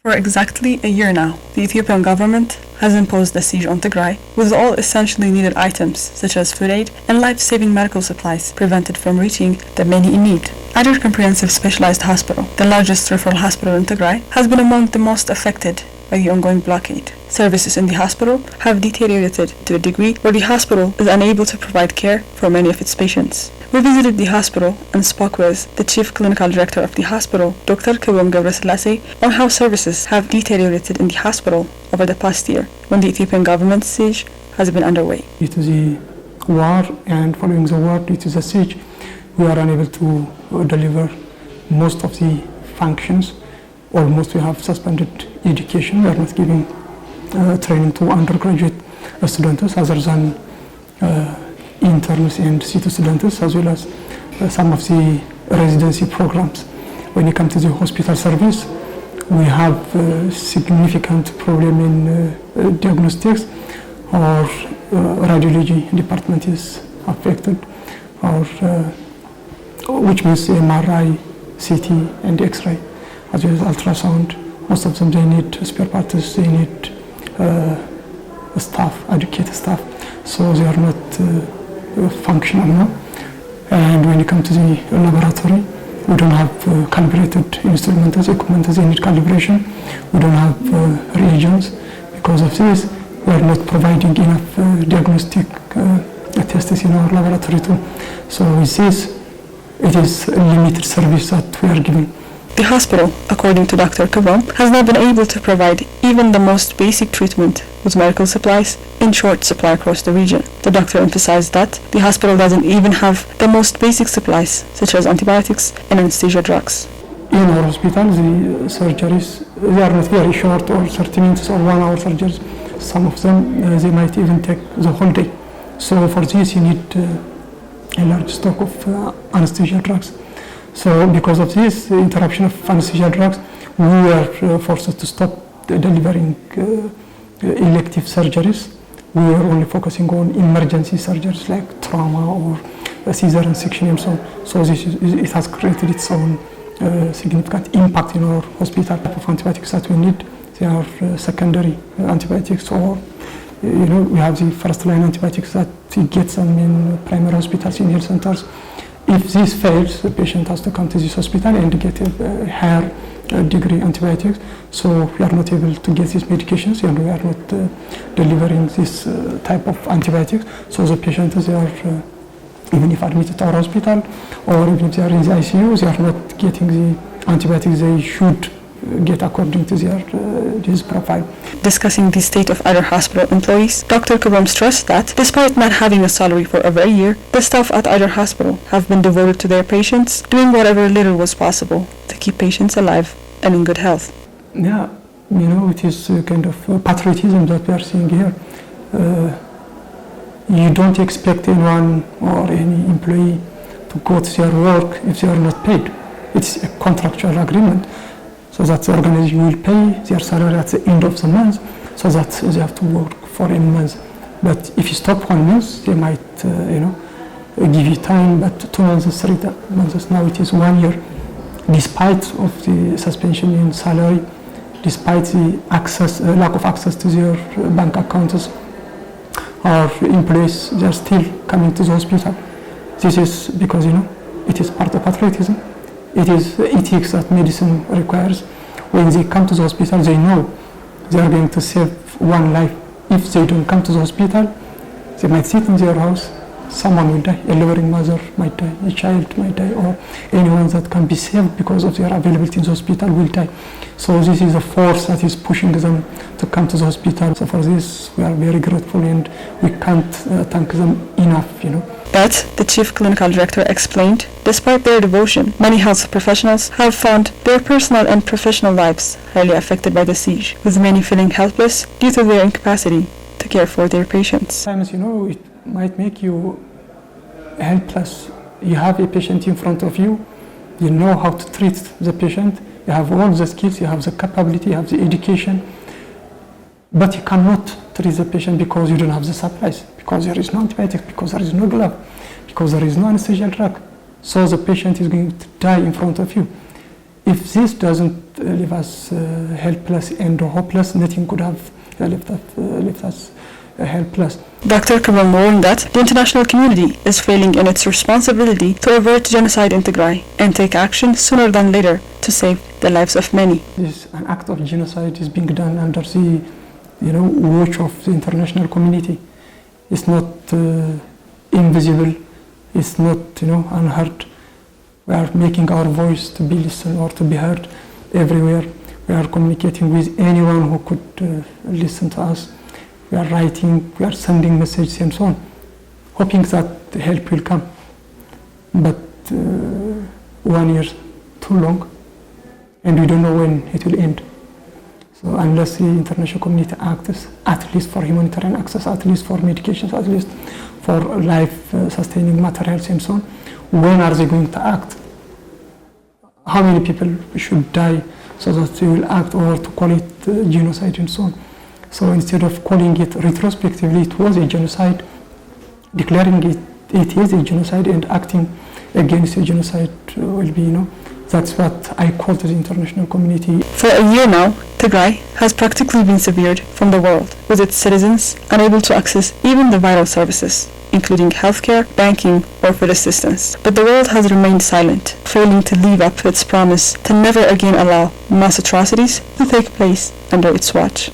For exactly a year now, the Ethiopian government has imposed a siege on Tigrai, with all essentially needed items, such as food aid and life-saving medical supplies, prevented from reaching the many in need. Ayder Comprehensive Specialized Hospital, the largest referral hospital in Tigray, has been among the most affected by the ongoing blockade. Services in the hospital have deteriorated to a degree where the hospital is unable to provide care for many of its patients. We visited the hospital and spoke with the chief clinical director of the hospital, Dr. Kibom Gebreselassie, on how services have deteriorated in the hospital over the past year when the Ethiopian government's siege has been underway. Due to the war and following the war, due to the siege, we are unable to deliver most of the functions. Almost we have suspended education. We are not giving training to undergraduate students other than interns and city students, as well as some of the residency programs. When it comes to the hospital service, we have a significant problem in diagnostics. Our radiology department is affected, which means MRI, CT, and X-ray, as well as ultrasound. Most of them, they need spare parts, they need staff, educated staff, so they are not functional now. And when it comes to the laboratory, we don't have calibrated instruments, equipment, they need calibration. We don't have reagents. Because of this, we are not providing enough diagnostic tests in our laboratory too. So with this, it is a limited service that we are giving. The hospital, according to Dr. Kibom, has not been able to provide even the most basic treatment with medical supplies in short supply across the region. The doctor emphasized that the hospital doesn't even have the most basic supplies, such as antibiotics and anesthesia drugs. In our hospital, the surgeries, they are not very short, or 30 minutes or 1 hour surgeries. Some of them, they might even take the whole day. So for this, you need a large stock of anesthesia drugs. So because of this interruption of anesthesia drugs, we were forced to stop delivering elective surgeries. We were only focusing on emergency surgeries like trauma or cesarean section and so on. So it has created its own significant impact in our hospital. The type of antibiotics that we need, they are secondary antibiotics, or we have the first line antibiotics that we get them in primary hospitals, in health centers. If this fails, the patient has to come to this hospital and get a higher degree antibiotics. So we are not able to get these medications, and we are not delivering this type of antibiotics. So the patients, they are, even if admitted to our hospital, or even if they are in the ICU, they are not getting the antibiotics they should get according to their disease profile. Discussing the state of Ayder Hospital employees, Dr. Kibom stressed that despite not having a salary for over a year, the staff at Ayder Hospital have been devoted to their patients, doing whatever little was possible to keep patients alive and in good health. Yeah, it is a kind of patriotism that we are seeing here. You don't expect anyone or any employee to go to their work if they are not paid. It's a contractual agreement. So that the organization will pay their salary at the end of the month, so that they have to work for a month. But if you stop 1 month, they might, give you time, but 2 months, 3 months, now it is 1 year. Despite of the suspension in salary, despite the lack of access to their bank accounts, our employees, they are still coming to the hospital. This is because, it is part of patriotism. It is ethics that medicine requires. When they come to the hospital, they know they are going to save one life. If they don't come to the hospital, they might sit in their house, someone will die, a laboring mother might die, a child might die, or anyone that can be saved because of their availability in the hospital will die. So this is a force that is pushing them to come to the hospital. So for this, we are very grateful, and we can't thank them enough, But, the chief clinical director explained, despite their devotion, many health professionals have found their personal and professional lives highly affected by the siege, with many feeling helpless due to their incapacity to care for their patients. Sometimes, it might make you helpless. You have a patient in front of you, you know how to treat the patient, you have all the skills, you have the capability, you have the education, but you cannot treat the patient because you don't have the supplies, because there is no antibiotic, because there is no glove, because there is no anesthesia drug. So the patient is going to die in front of you. if this doesn't leave us helpless and hopeless, nothing could have left us helpless. Dr. Kamal warned that the international community is failing in its responsibility to avert genocide in Tigray and take action sooner than later to save the lives of many. This an act of genocide is being done under the watch of the international community. It's not invisible. It's not unheard. We are making our voice to be listened or to be heard everywhere. We are communicating with anyone who could listen to us. We are writing, we are sending messages and so on, hoping that help will come. But 1 year too long, and we don't know when it will end. So unless the international community acts, at least for humanitarian access, at least for medications, at least for life-sustaining materials and so on, when are they going to act? How many people should die so that they will act, or to call it genocide and so on? So instead of calling it retrospectively, it was a genocide, declaring it is a genocide and acting against a genocide will be, that's what I call to the international community. For a year now, Tigray has practically been severed from the world, with its citizens unable to access even the vital services, including healthcare, banking, or food assistance. But the world has remained silent, failing to live up to its promise to never again allow mass atrocities to take place under its watch.